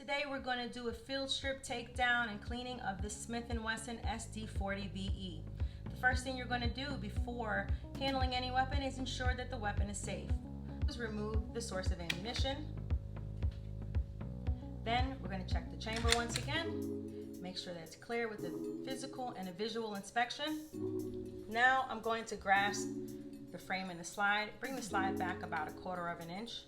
Today we're going to do a field strip takedown and cleaning of the Smith Wesson SD40 VE. The first thing you're going to do before handling any weapon is ensure that the weapon is safe. Just remove the source of ammunition. Then we're going to check the chamber once again. Make sure that it's clear with a physical and a visual inspection. Now I'm going to grasp the frame and the slide. Bring the slide back about 1/4 of an inch.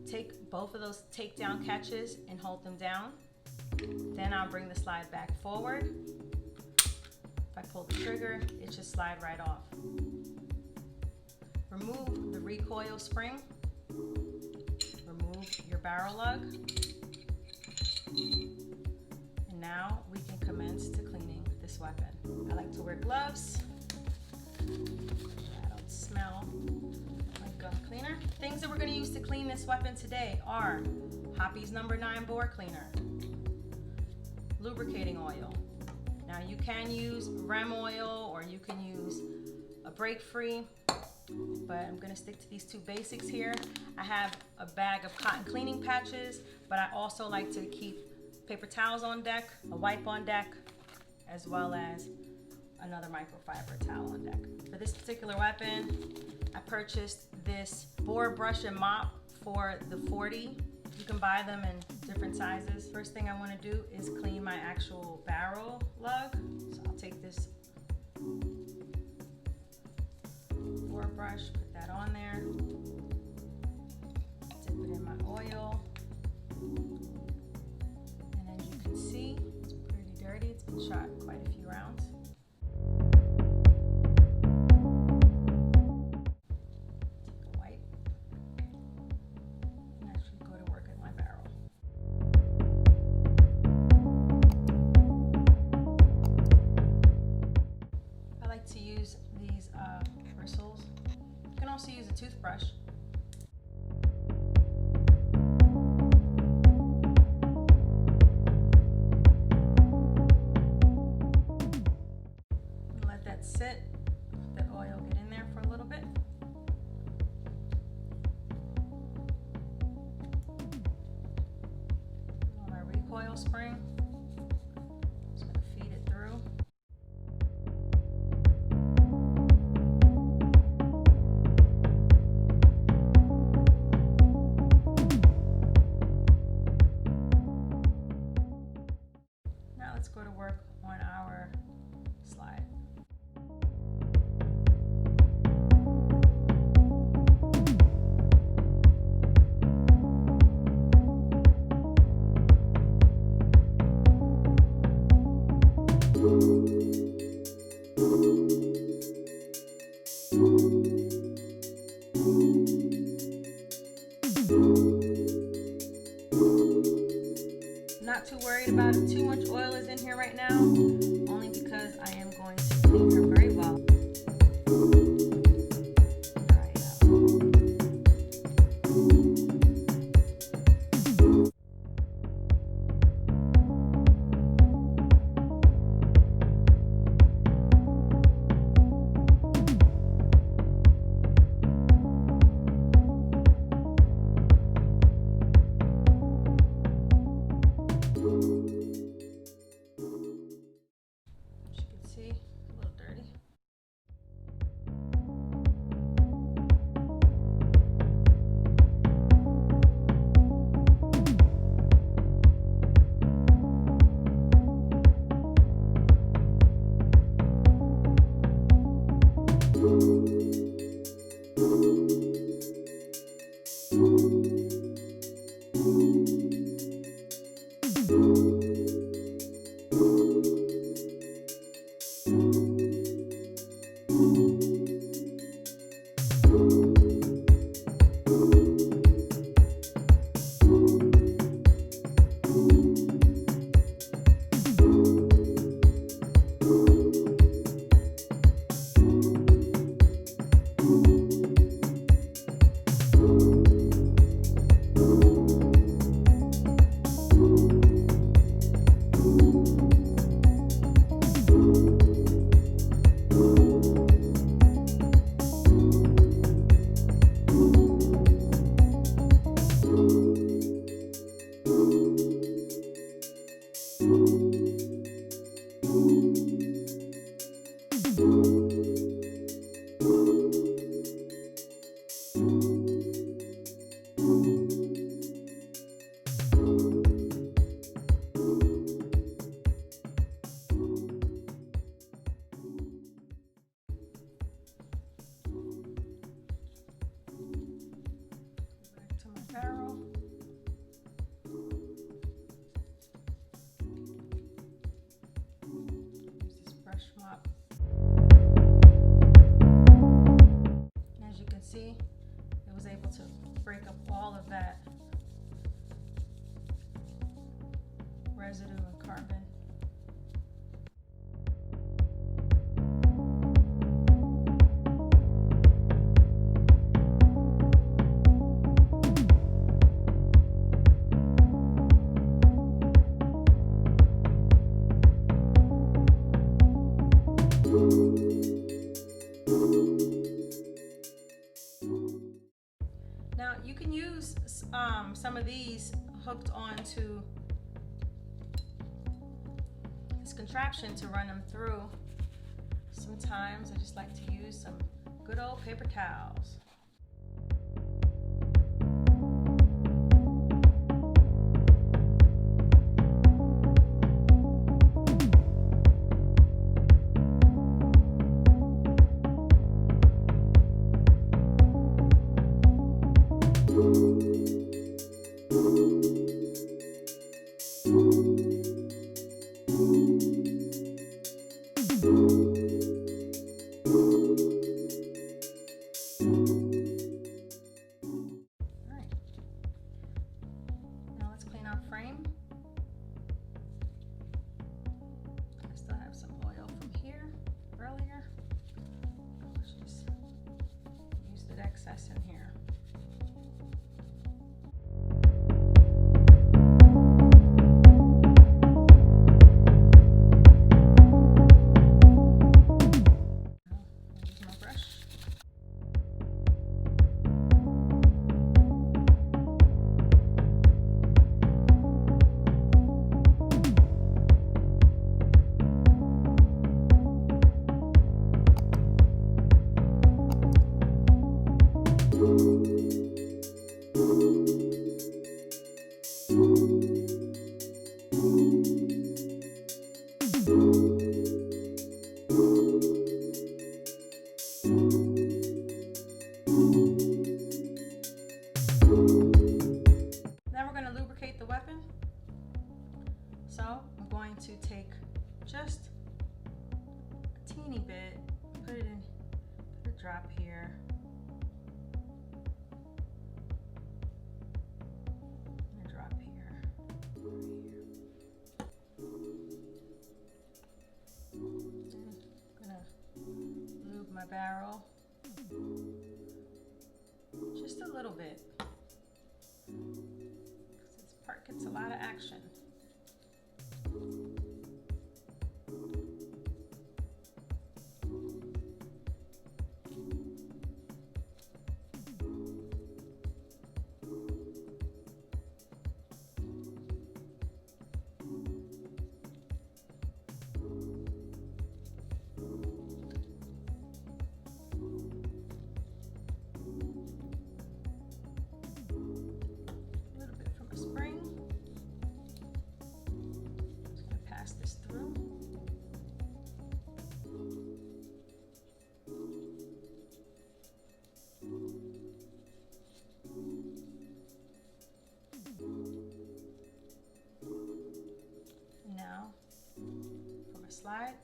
Take both of those takedown catches and hold them down. Then I'll bring the slide back forward. If I pull the trigger, it should slide right off. Remove the recoil spring. Remove your barrel lug. And now we can commence to cleaning this weapon. I like to wear gloves. I don't smell like gun cleaner. Things that we're going to use to clean this weapon today are Hoppy's No. 9 bore cleaner, lubricating oil. Now you can use REM oil or you can use a brake free, but I'm going to stick to these two basics here. I have a bag of cotton cleaning patches, but I also like to keep paper towels on deck, a wipe on deck, as well as another microfiber towel on deck. For this particular weapon, I purchased this bore brush and mop for the 40. You can buy them in different sizes. First thing I want to do is clean my actual barrel lug. So I'll take this bore brush, put that on there, dip it in my oil, and as you can see, it's pretty dirty. It's been shot quite a few rounds. To use these bristles. You can also use a toothbrush. Let that sit, let the oil get in there for a little bit. On my recoil spring, just going to feed it through. Let's go to work on our slide. Not too worried about it. Too much oil is in here right now, only because I am going to clean her very well. some of these hooked onto this contraption to run them through. Sometimes I just like to use some good old paper towels. Frame. I still have some oil from here earlier. Let's just use the excess in here. Use my brush. Now we're going to lubricate the weapon. So I'm going to take just a teeny bit, put it in, put a drop here. And a drop here. Then I'm going to lube my barrel just a little bit. This part gets a lot of action. Spring. Just going to pass this through. Now, for my slide,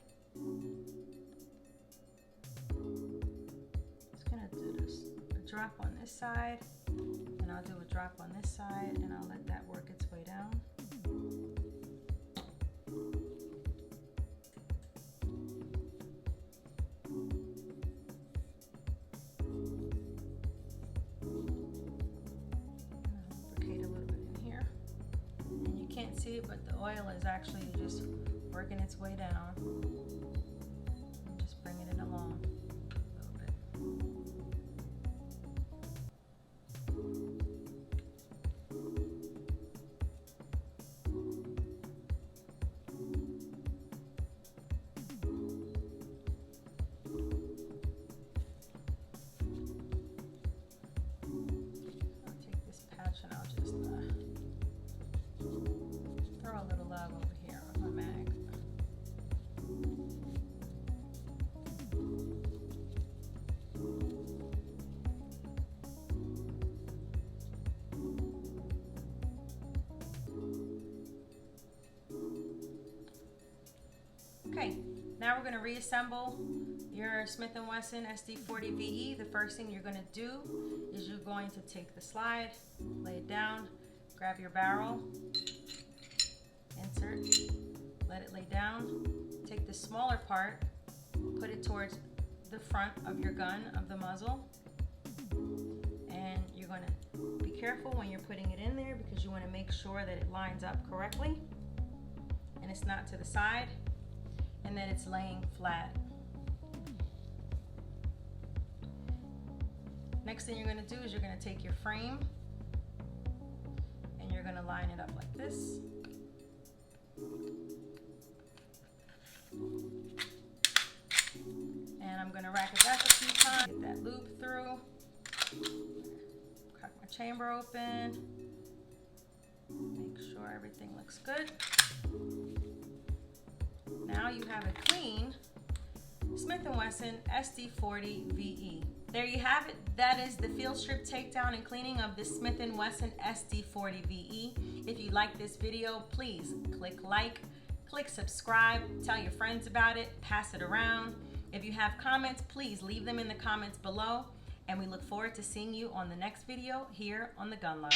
just going to do this, a drop on this side. And I'll do a drop on this side and I'll let that work its way down. Lubricate a little bit in here. And you can't see it, but the oil is actually just working its way down. I'm just bringing it along a little bit. And I'll just throw a little love over here on my mag. Okay, now we're going to reassemble your Smith & Wesson SD40 VE. The first thing you're going to do is you're going to take the slide, lay it down, grab your barrel, insert, let it lay down, take the smaller part, put it towards the front of your gun, of the muzzle, and you're going to be careful when you're putting it in there because you want to make sure that it lines up correctly and it's not to the side and that it's laying flat. Next thing you're going to do is you're going to take your frame line it up like this. And I'm gonna rack it back a few times, get that loop through. Crack my chamber open. Make sure everything looks good. Now you have a clean Smith Wesson SD40 VE. There you have it. That is the field strip takedown and cleaning of the Smith Wesson SD40 VE. If you like this video, please click like, click subscribe, tell your friends about it, pass it around. If you have comments, please leave them in the comments below. And we look forward to seeing you on the next video here on the Gun Lab.